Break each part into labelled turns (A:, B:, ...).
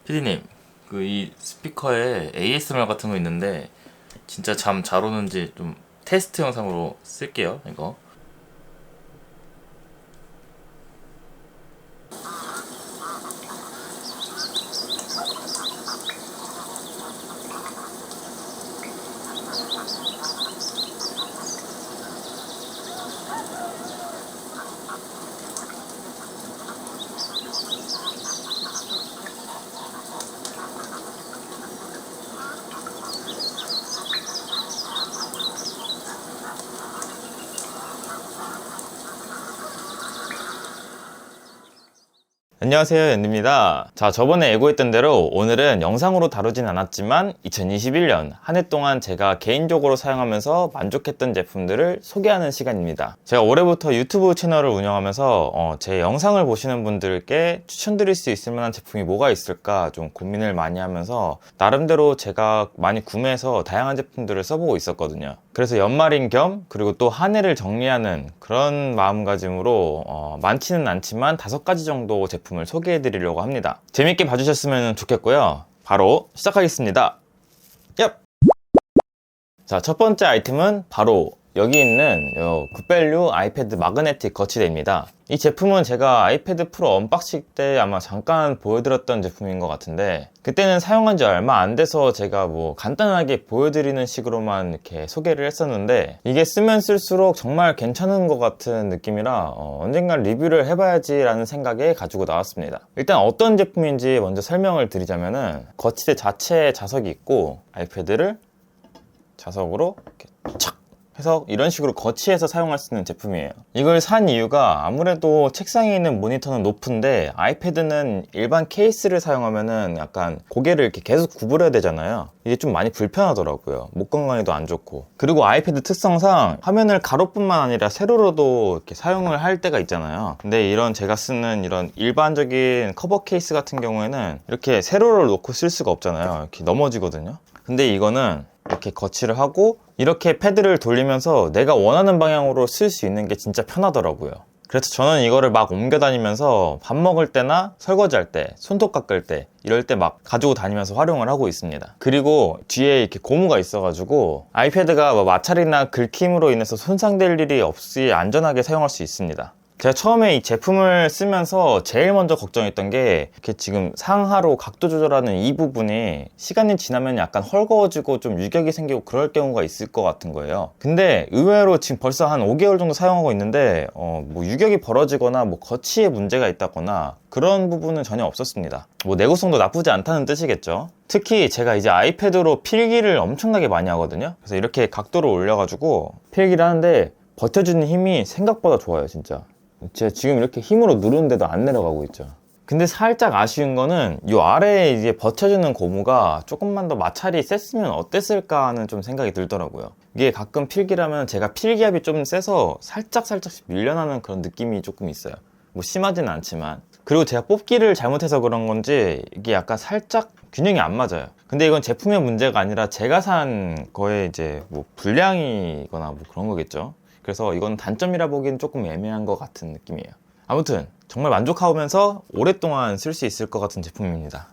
A: 피디님, 그 이 스피커에 ASMR 같은 거 있는데 진짜 잠 잘 오는지 좀 테스트 영상으로 쓸게요, 이거.
B: 안녕하세요, 연두입니다. 자, 저번에 예고했던 대로 오늘은 영상으로 다루진 않았지만 2021년 한 해 동안 제가 개인적으로 사용하면서 만족했던 제품들을 소개하는 시간입니다. 제가 올해부터 유튜브 채널을 운영하면서 제 영상을 보시는 분들께 추천드릴 수 있을 만한 제품이 뭐가 있을까 좀 고민을 많이 하면서 나름대로 제가 많이 구매해서 다양한 제품들을 써보고 있었거든요. 그래서 연말인 겸 그리고 또 한 해를 정리하는 그런 마음가짐으로 많지는 않지만 5가지 정도 제품을 소개해 드리려고 합니다. 재밌게 봐주셨으면 좋겠고요. 바로 시작하겠습니다. 얍! 자, 첫 번째 아이템은 바로 여기 있는 굿밸류 아이패드 마그네틱 거치대입니다. 이 제품은 제가 아이패드 프로 언박싱 때 아마 잠깐 보여드렸던 제품인 것 같은데, 그때는 사용한 지 얼마 안 돼서 제가 뭐 간단하게 보여드리는 식으로만 이렇게 소개를 했었는데, 이게 쓰면 쓸수록 정말 괜찮은 것 같은 느낌이라 언젠간 리뷰를 해봐야지 라는 생각에 가지고 나왔습니다. 일단 어떤 제품인지 먼저 설명을 드리자면은, 거치대 자체에 자석이 있고 아이패드를 자석으로 이렇게 착 해서 이런 식으로 거치해서 사용할 수 있는 제품이에요. 이걸 산 이유가 아무래도 책상에 있는 모니터는 높은데 아이패드는 일반 케이스를 사용하면은 약간 고개를 이렇게 계속 구부려야 되잖아요. 이게 좀 많이 불편하더라고요. 목 건강에도 안 좋고. 그리고 아이패드 특성상 화면을 가로뿐만 아니라 세로로도 이렇게 사용을 할 때가 있잖아요. 근데 이런 제가 쓰는 이런 일반적인 커버 케이스 같은 경우에는 이렇게 세로를 놓고 쓸 수가 없잖아요. 이렇게 넘어지거든요. 근데 이거는 이렇게 거치를 하고 이렇게 패드를 돌리면서 내가 원하는 방향으로 쓸 수 있는 게 진짜 편하더라고요. 그래서 저는 이거를 막 옮겨 다니면서 밥 먹을 때나 설거지 할 때, 손톱 깎을 때 이럴 때 막 가지고 다니면서 활용을 하고 있습니다. 그리고 뒤에 이렇게 고무가 있어가지고 아이패드가 뭐 마찰이나 긁힘으로 인해서 손상될 일이 없이 안전하게 사용할 수 있습니다. 제가 처음에 이 제품을 쓰면서 제일 먼저 걱정했던 게 이렇게 지금 상하로 각도 조절하는 이 부분이 시간이 지나면 약간 헐거워지고 좀 유격이 생기고 그럴 경우가 있을 것 같은 거예요. 근데 의외로 지금 벌써 한 5개월 정도 사용하고 있는데 뭐 유격이 벌어지거나 뭐 거치에 문제가 있다거나 그런 부분은 전혀 없었습니다. 뭐 내구성도 나쁘지 않다는 뜻이겠죠. 특히 제가 이제 아이패드로 필기를 엄청나게 많이 하거든요. 그래서 이렇게 각도를 올려가지고 필기를 하는데 버텨주는 힘이 생각보다 좋아요, 진짜. 제가 지금 이렇게 힘으로 누르는데도 안 내려가고 있죠. 근데 살짝 아쉬운 거는 이 아래에 이제 버텨주는 고무가 조금만 더 마찰이 셌으면 어땠을까 하는 좀 생각이 들더라고요. 이게 가끔 필기라면 제가 필기압이 좀 세서 살짝씩 밀려나는 그런 느낌이 조금 있어요. 뭐 심하진 않지만. 그리고 제가 뽑기를 잘못해서 그런 건지 이게 약간 살짝 균형이 안 맞아요. 근데 이건 제품의 문제가 아니라 제가 산 거에 이제 뭐 불량이거나 뭐 그런 거겠죠. 그래서 이건 단점이라 보기엔 조금 애매한 것 같은 느낌이에요. 아무튼 정말 만족하면서 오랫동안 쓸 수 있을 것 같은 제품입니다.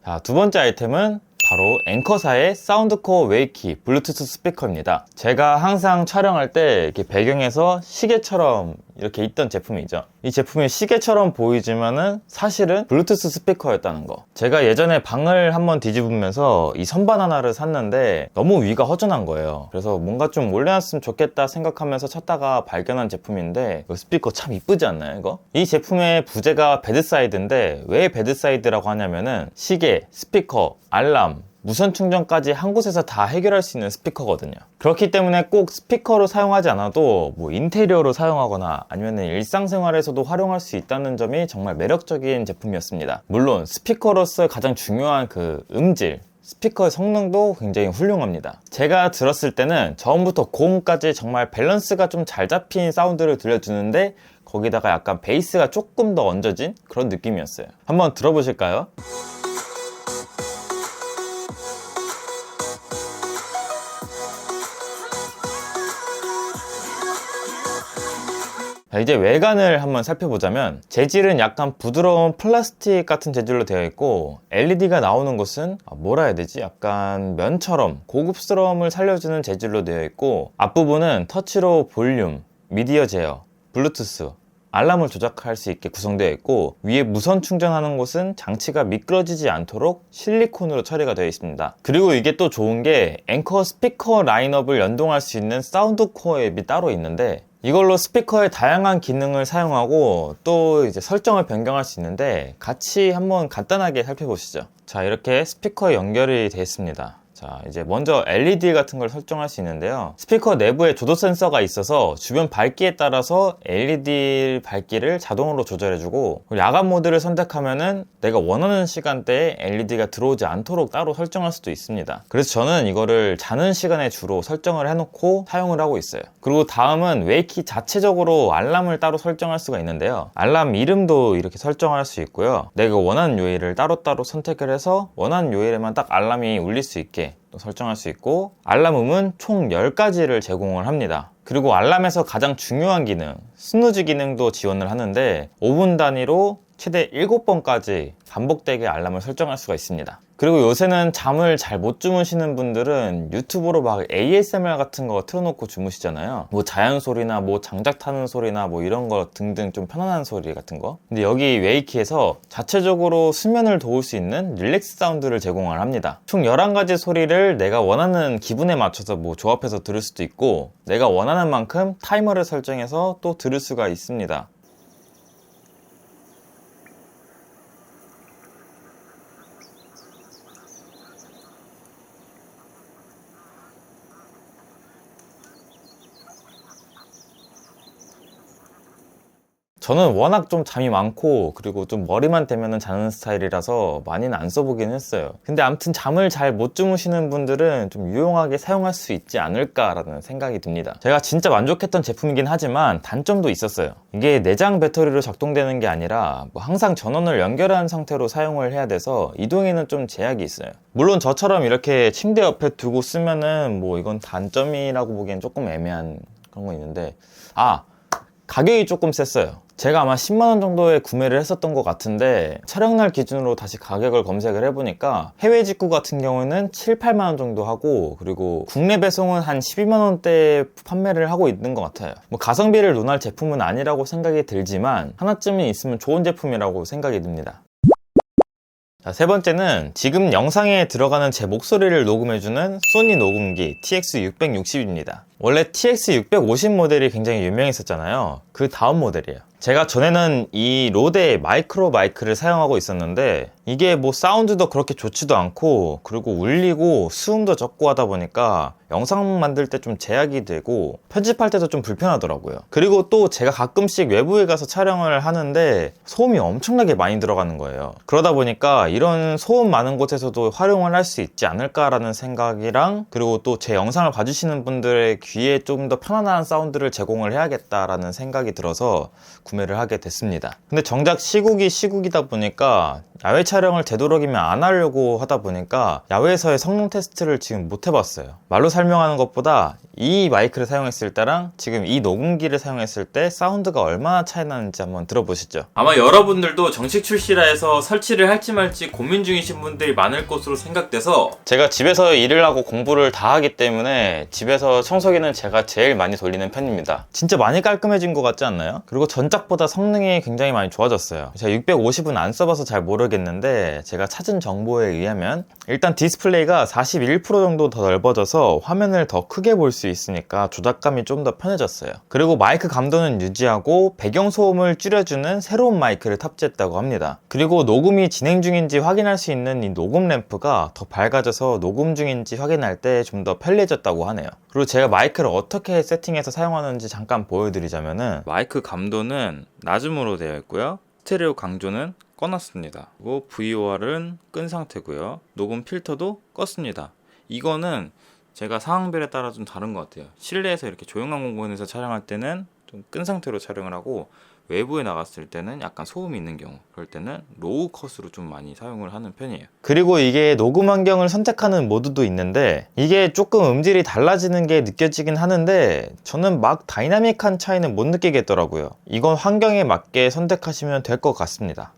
B: 자, 두 번째 아이템은 바로 앵커사의 사운드코어 웨이키 블루투스 스피커입니다. 제가 항상 촬영할 때 이렇게 배경에서 시계처럼 이렇게 있던 제품이죠. 이 제품이 시계처럼 보이지만은 사실은 블루투스 스피커였다는 거. 제가 예전에 방을 한번 뒤집으면서 이 선반 하나를 샀는데 너무 위가 허전한 거예요. 그래서 뭔가 좀 올려놨으면 좋겠다 생각하면서 찾다가 발견한 제품인데 이 스피커 참 이쁘지 않나요, 이거? 이 제품의 부재가 배드사이드인데 왜 배드사이드라고 하냐면은 시계, 스피커, 알람, 무선 충전까지 한 곳에서 다 해결할 수 있는 스피커거든요. 그렇기 때문에 꼭 스피커로 사용하지 않아도 뭐 인테리어로 사용하거나 아니면 일상생활에서도 활용할 수 있다는 점이 정말 매력적인 제품이었습니다. 물론 스피커로서 가장 중요한 그 음질, 스피커의 성능도 굉장히 훌륭합니다. 제가 들었을 때는 저음부터 고음까지 정말 밸런스가 좀 잘 잡힌 사운드를 들려주는데 거기다가 약간 베이스가 조금 더 얹어진 그런 느낌이었어요. 한번 들어보실까요? 자, 이제 외관을 한번 살펴보자면 재질은 약간 부드러운 플라스틱 같은 재질로 되어 있고 LED가 나오는 곳은 뭐라 해야 되지? 약간 면처럼 고급스러움을 살려주는 재질로 되어 있고 앞부분은 터치로 볼륨, 미디어 제어, 블루투스, 알람을 조작할 수 있게 구성되어 있고 위에 무선 충전하는 곳은 장치가 미끄러지지 않도록 실리콘으로 처리가 되어 있습니다. 그리고 이게 또 좋은 게 앵커 스피커 라인업을 연동할 수 있는 사운드 코어 앱이 따로 있는데 이걸로 스피커의 다양한 기능을 사용하고 또 이제 설정을 변경할 수 있는데 같이 한번 간단하게 살펴보시죠. 자, 이렇게 스피커에 연결이 되어 있습니다. 자, 이제 먼저 LED 같은 걸 설정할 수 있는데요. 스피커 내부에 조도 센서가 있어서 주변 밝기에 따라서 LED 밝기를 자동으로 조절해주고 야간 모드를 선택하면은 내가 원하는 시간대에 LED가 들어오지 않도록 따로 설정할 수도 있습니다. 그래서 저는 이거를 자는 시간에 주로 설정을 해놓고 사용을 하고 있어요. 그리고 다음은 웨이키 자체적으로 알람을 따로 설정할 수가 있는데요. 알람 이름도 이렇게 설정할 수 있고요. 내가 원하는 요일을 따로따로 선택을 해서 원하는 요일에만 딱 알람이 울릴 수 있게 또 설정할 수 있고 알람음은 총 10가지를 제공을 합니다. 그리고 알람에서 가장 중요한 기능 스누즈 기능도 지원을 하는데 5분 단위로 최대 7번까지 반복되게 알람을 설정할 수가 있습니다. 그리고 요새는 잠을 잘 못 주무시는 분들은 유튜브로 막 ASMR 같은 거 틀어놓고 주무시잖아요. 뭐 자연 소리나 뭐 장작 타는 소리나 뭐 이런 거 등등 좀 편안한 소리 같은 거. 근데 여기 웨이키에서 자체적으로 수면을 도울 수 있는 릴렉스 사운드를 제공을 합니다. 총 11가지 소리를 내가 원하는 기분에 맞춰서 뭐 조합해서 들을 수도 있고 내가 원하는 만큼 타이머를 설정해서 또 들을 수가 있습니다. 저는 워낙 좀 잠이 많고 그리고 좀 머리만 대면은 자는 스타일이라서 많이는 안 써보긴 했어요. 근데 아무튼 잠을 잘 못 주무시는 분들은 좀 유용하게 사용할 수 있지 않을까라는 생각이 듭니다. 제가 진짜 만족했던 제품이긴 하지만 단점도 있었어요. 이게 내장 배터리로 작동되는 게 아니라 뭐 항상 전원을 연결한 상태로 사용을 해야 돼서 이동에는 좀 제약이 있어요. 물론 저처럼 이렇게 침대 옆에 두고 쓰면은 뭐 이건 단점이라고 보기엔 조금 애매한 그런 거 있는데 가격이 조금 셌어요. 제가 아마 10만원 정도에 구매를 했었던 것 같은데 촬영날 기준으로 다시 가격을 검색을 해보니까 해외 직구 같은 경우에는 7, 8만원 정도 하고 그리고 국내 배송은 한 12만원대에 판매를 하고 있는 것 같아요. 뭐 가성비를 논할 제품은 아니라고 생각이 들지만 하나쯤은 있으면 좋은 제품이라고 생각이 듭니다. 자, 세 번째는 지금 영상에 들어가는 제 목소리를 녹음해주는 소니 녹음기 TX660입니다. 원래 TX650 모델이 굉장히 유명했었잖아요. 그 다음 모델이에요. 제가 전에는 이 로데 마이크로 마이크를 사용하고 있었는데 이게 뭐 사운드도 그렇게 좋지도 않고 그리고 울리고 수음도 적고 하다 보니까 영상 만들 때 좀 제약이 되고 편집할 때도 좀 불편하더라고요. 그리고 또 제가 가끔씩 외부에 가서 촬영을 하는데 소음이 엄청나게 많이 들어가는 거예요. 그러다 보니까 이런 소음 많은 곳에서도 활용을 할 수 있지 않을까라는 생각이랑 그리고 또 제 영상을 봐주시는 분들의 귀에 좀 더 편안한 사운드를 제공을 해야겠다라는 생각이 들어서 구매를 하게 됐습니다. 근데 정작 시국이다 보니까 야외 촬영을 되도록이면 안 하려고 하다 보니까 야외에서의 성능 테스트를 지금 못 해봤어요. 말로 설명하는 것보다 이 마이크를 사용했을 때랑 지금 이 녹음기를 사용했을 때 사운드가 얼마나 차이 나는지 한번 들어보시죠.
A: 아마 여러분들도 정식 출시라 해서 설치를 할지 말지 고민 중이신 분들이 많을 것으로 생각돼서
B: 제가 집에서 일을 하고 공부를 다 하기 때문에 집에서 청소기는 제가 제일 많이 돌리는 편입니다. 진짜 많이 깔끔해진 것 같지 않나요? 그리고 전작보다 성능이 굉장히 많이 좋아졌어요. 제가 650은 안 써봐서 잘 모르겠는데 제가 찾은 정보에 의하면 일단 디스플레이가 41% 정도 더 넓어져서 화면을 더 크게 볼 수 있으니까 조작감이 좀 더 편해졌어요. 그리고 마이크 감도는 유지하고 배경소음을 줄여주는 새로운 마이크를 탑재했다고 합니다. 그리고 녹음이 진행 중인지 확인할 수 있는 이 녹음 램프가 더 밝아져서 녹음 중인지 확인할 때 좀 더 편리해졌다고 하네요. 그리고 제가 마이크를 어떻게 세팅해서 사용하는지 잠깐 보여드리자면은 마이크 감도는 낮음으로 되어 있고요. 스테레오 강조는 꺼놨습니다. 그리고 VOR은 끈 상태고요. 녹음 필터도 껐습니다. 이거는 제가 상황별에 따라 좀 다른 것 같아요. 실내에서 이렇게 조용한 공간에서 촬영할 때는 좀 끈 상태로 촬영을 하고
A: 외부에 나갔을 때는 약간 소음이 있는 경우, 그럴 때는 로우 컷으로 좀 많이 사용을 하는 편이에요.
B: 그리고 이게 녹음 환경을 선택하는 모드도 있는데 이게 조금 음질이 달라지는 게 느껴지긴 하는데 저는 막 다이나믹한 차이는 못 느끼겠더라고요. 이건 환경에 맞게 선택하시면 될 것 같습니다.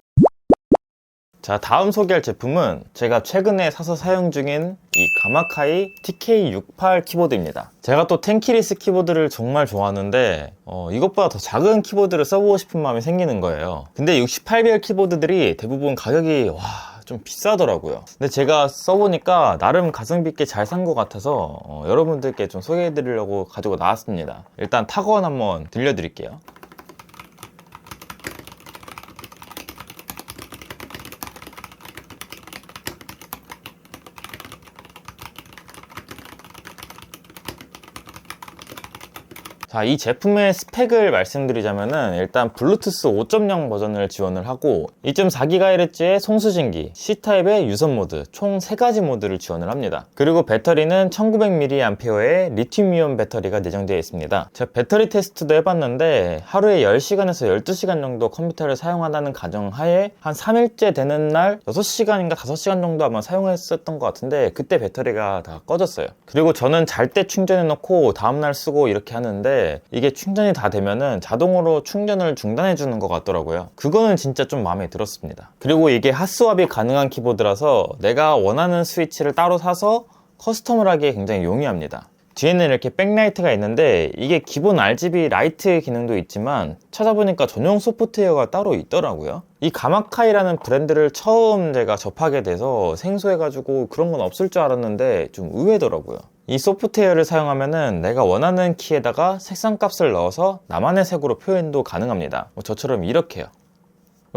B: 자, 다음 소개할 제품은 제가 최근에 사서 사용 중인 이 가마카이 TK68 키보드입니다. 제가 또 텐키리스 키보드를 정말 좋아하는데 이것보다 더 작은 키보드를 써보고 싶은 마음이 생기는 거예요. 근데 68배열 키보드들이 대부분 가격이 좀 비싸더라고요. 근데 제가 써보니까 나름 가성비 있게 잘 산 것 같아서 여러분들께 좀 소개해드리려고 가지고 나왔습니다. 일단 타건 한번 들려드릴게요. 자, 이 제품의 스펙을 말씀드리자면은 일단 블루투스 5.0 버전을 지원을 하고 2.4GHz의 송수신기, C타입의 유선 모드, 총 3가지 모드를 지원을 합니다. 그리고 배터리는 1900mAh의 리튬이온 배터리가 내장되어 있습니다. 제가 배터리 테스트도 해봤는데 하루에 10시간에서 12시간 정도 컴퓨터를 사용한다는 가정하에 한 3일째 되는 날 6시간인가 5시간 정도 아마 사용했었던 것 같은데 그때 배터리가 다 꺼졌어요. 그리고 저는 잘 때 충전해 놓고 다음날 쓰고 이렇게 하는데 이게 충전이 다 되면은 자동으로 충전을 중단해 주는 것 같더라고요. 그거는 진짜 좀 마음에 들었습니다. 그리고 이게 핫스왑이 가능한 키보드라서 내가 원하는 스위치를 따로 사서 커스텀을 하기에 굉장히 용이합니다. 뒤에는 이렇게 백라이트가 있는데 이게 기본 RGB 라이트 기능도 있지만 찾아보니까 전용 소프트웨어가 따로 있더라고요. 이 가마카이라는 브랜드를 처음 제가 접하게 돼서 생소해가지고 그런 건 없을 줄 알았는데 좀 의외더라고요. 이 소프트웨어를 사용하면은 내가 원하는 키에다가 색상 값을 넣어서 나만의 색으로 표현도 가능합니다. 저처럼 이렇게요.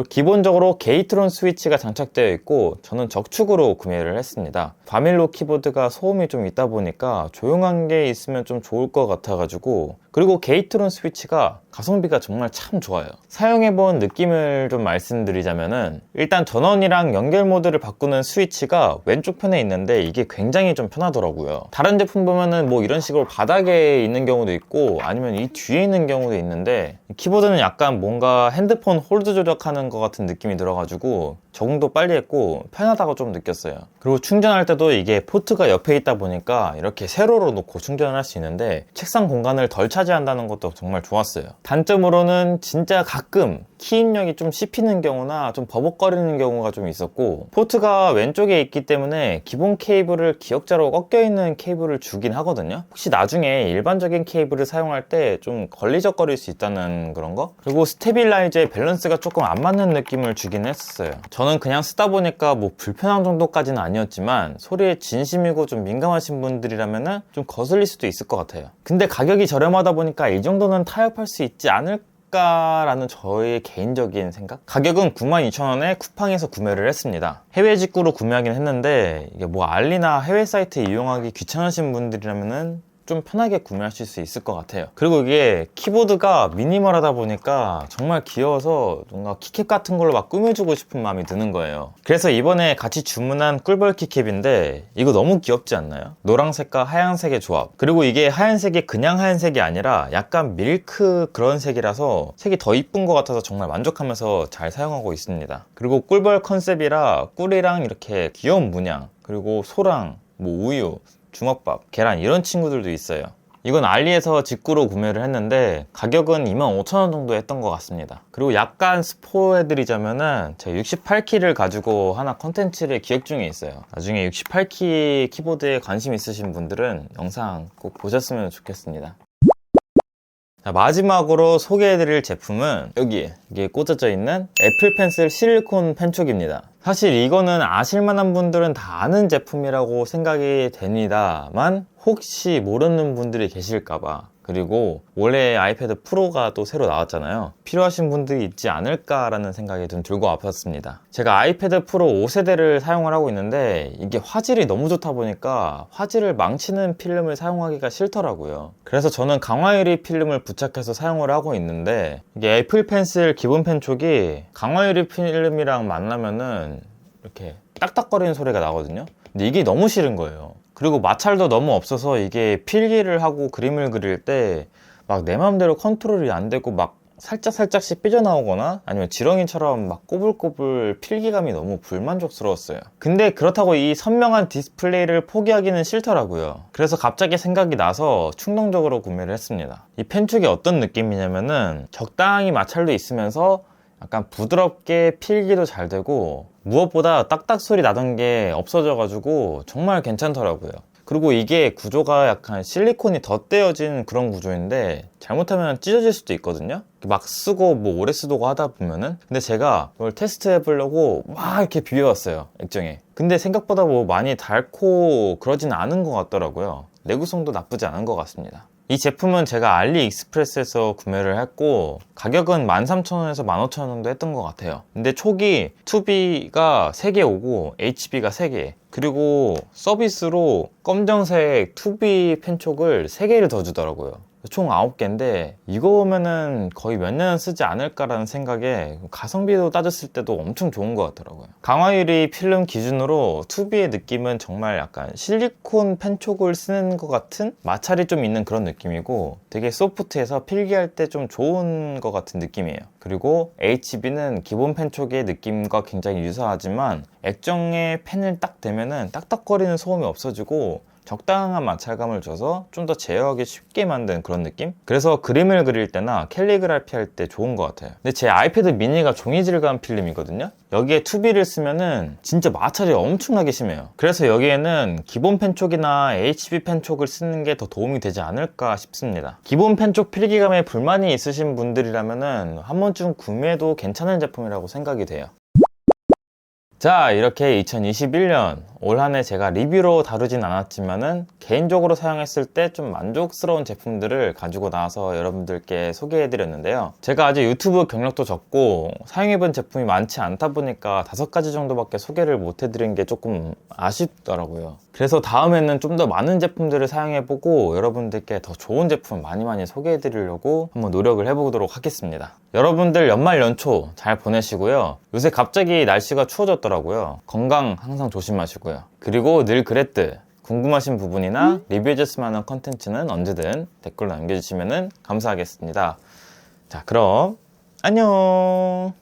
B: 기본적으로 게이트론 스위치가 장착되어 있고 저는 적축으로 구매를 했습니다. 바밀로 키보드가 소음이 좀 있다 보니까 조용한 게 있으면 좀 좋을 것 같아가지고 그리고 게이트론 스위치가 가성비가 정말 참 좋아요. 사용해본 느낌을 좀 말씀드리자면은 일단 전원이랑 연결 모드를 바꾸는 스위치가 왼쪽 편에 있는데 이게 굉장히 좀 편하더라고요. 다른 제품 보면은 뭐 이런 식으로 바닥에 있는 경우도 있고 아니면 이 뒤에 있는 경우도 있는데 키보드는 약간 뭔가 핸드폰 홀드 조작하는 것 같은 느낌이 들어가지고 적응도 빨리 했고 편하다고 좀 느꼈어요. 그리고 충전할 때도 이게 포트가 옆에 있다 보니까 이렇게 세로로 놓고 충전을 할 수 있는데 책상 공간을 덜 차지한다는 것도 정말 좋았어요. 단점으로는 진짜 가끔 키 입력이 좀 씹히는 경우나 좀 버벅거리는 경우가 좀 있었고 포트가 왼쪽에 있기 때문에 기본 케이블을 기역자로 꺾여 있는 케이블을 주긴 하거든요. 혹시 나중에 일반적인 케이블을 사용할 때 좀 걸리적거릴 수 있다는 그런 거? 그리고 스테빌라이저의 밸런스가 조금 안 맞는 느낌을 주긴 했었어요. 저는 그냥 쓰다 보니까 뭐 불편한 정도까지는 아니었지만 소리에 진심이고 좀 민감하신 분들이라면은 좀 거슬릴 수도 있을 것 같아요. 근데 가격이 저렴하다 보니까 이 정도는 타협할 수 있지 않을까라는 저의 개인적인 생각? 가격은 92,000원에 쿠팡에서 구매를 했습니다. 해외 직구로 구매하긴 했는데 이게 뭐 알리나 해외 사이트 이용하기 귀찮으신 분들이라면은 좀 편하게 구매하실 수 있을 것 같아요. 그리고 이게 키보드가 미니멀하다 보니까 정말 귀여워서 뭔가 키캡 같은 걸로 막 꾸며주고 싶은 마음이 드는 거예요. 그래서 이번에 같이 주문한 꿀벌 키캡인데 이거 너무 귀엽지 않나요? 노란색과 하얀색의 조합. 그리고 이게 하얀색이 그냥 하얀색이 아니라 약간 밀크 그런 색이라서 색이 더 이쁜 것 같아서 정말 만족하면서 잘 사용하고 있습니다. 그리고 꿀벌 컨셉이라 꿀이랑 이렇게 귀여운 문양 그리고 소랑 뭐 우유 주먹밥, 계란 이런 친구들도 있어요. 이건 알리에서 직구로 구매를 했는데 가격은 25,000원 정도 했던 것 같습니다. 그리고 약간 스포해드리자면은 제가 68키를 가지고 하나 컨텐츠를 기획 중에 있어요. 나중에 68키 키보드에 관심 있으신 분들은 영상 꼭 보셨으면 좋겠습니다. 자, 마지막으로 소개해드릴 제품은 여기 이게 꽂아져 있는 애플 펜슬 실리콘 펜촉입니다. 사실 이거는 아실만한 분들은 다 아는 제품이라고 생각이 됩니다만 혹시 모르는 분들이 계실까봐 그리고 올해 아이패드 프로가 또 새로 나왔잖아요. 필요하신 분들이 있지 않을까라는 생각이 좀 들고 아팠습니다. 제가 아이패드 프로 5세대를 사용을 하고 있는데 이게 화질이 너무 좋다 보니까 화질을 망치는 필름을 사용하기가 싫더라고요. 그래서 저는 강화유리 필름을 부착해서 사용을 하고 있는데 이게 애플 펜슬 기본 펜촉이 강화유리 필름이랑 만나면은 이렇게 딱딱거리는 소리가 나거든요. 근데 이게 너무 싫은 거예요. 그리고 마찰도 너무 없어서 이게 필기를 하고 그림을 그릴 때 막 내 마음대로 컨트롤이 안 되고 막 살짝씩 삐져나오거나 아니면 지렁이처럼 막 꼬불꼬불 필기감이 너무 불만족스러웠어요. 근데 그렇다고 이 선명한 디스플레이를 포기하기는 싫더라고요. 그래서 갑자기 생각이 나서 충동적으로 구매를 했습니다. 이 펜촉이 어떤 느낌이냐면은 적당히 마찰도 있으면서 약간 부드럽게 필기도 잘 되고 무엇보다 딱딱 소리 나던 게 없어져가지고 정말 괜찮더라고요. 그리고 이게 구조가 약간 실리콘이 덧대어진 그런 구조인데 잘못하면 찢어질 수도 있거든요. 막 쓰고 뭐 오래 쓰고 하다 보면은. 근데 제가 이걸 테스트 해보려고 막 이렇게 비벼왔어요, 액정에. 근데 생각보다 뭐 많이 닳고 그러진 않은 것 같더라고요. 내구성도 나쁘지 않은 것 같습니다. 이 제품은 제가 알리익스프레스에서 구매를 했고 가격은 13,000원에서 15,000원 정도 했던 것 같아요. 근데 촉이 2B가 3개 오고 HB가 3개, 그리고 서비스로 검정색 2B 펜촉을 3개를 더 주더라고요. 총 9개인데 이거면은 거의 몇 년 쓰지 않을까라는 생각에 가성비도 따졌을 때도 엄청 좋은 것 같더라고요. 강화유리 필름 기준으로 2B의 느낌은 정말 약간 실리콘 펜촉을 쓰는 것 같은 마찰이 좀 있는 그런 느낌이고 되게 소프트해서 필기할 때 좀 좋은 것 같은 느낌이에요. 그리고 HB는 기본 펜촉의 느낌과 굉장히 유사하지만 액정에 펜을 딱 대면은 딱딱거리는 소음이 없어지고 적당한 마찰감을 줘서 좀 더 제어하기 쉽게 만든 그런 느낌? 그래서 그림을 그릴 때나 캘리그라피 할 때 좋은 것 같아요. 근데 제 아이패드 미니가 종이 질감 필름이거든요. 여기에 2B를 쓰면은 진짜 마찰이 엄청나게 심해요. 그래서 여기에는 기본 펜촉이나 HB 펜촉을 쓰는 게 더 도움이 되지 않을까 싶습니다. 기본 펜촉 필기감에 불만이 있으신 분들이라면은 한 번쯤 구매해도 괜찮은 제품이라고 생각이 돼요. 자, 이렇게 2021년 올 한 해 제가 리뷰로 다루진 않았지만은 개인적으로 사용했을 때 좀 만족스러운 제품들을 가지고 나와서 여러분들께 소개해드렸는데요. 제가 아직 유튜브 경력도 적고 사용해본 제품이 많지 않다 보니까 5가지 정도밖에 소개를 못 해드린 게 조금 아쉽더라고요. 그래서 다음에는 좀 더 많은 제품들을 사용해보고 여러분들께 더 좋은 제품 많이 소개해드리려고 한번 노력을 해보도록 하겠습니다. 여러분들 연말 연초 잘 보내시고요. 요새 갑자기 날씨가 추워졌더라고요. 건강 항상 조심하시고요. 그리고 늘 그랬듯 궁금하신 부분이나 리뷰해줬으면 하는 컨텐츠는 언제든 댓글로 남겨주시면 감사하겠습니다. 자, 그럼 안녕.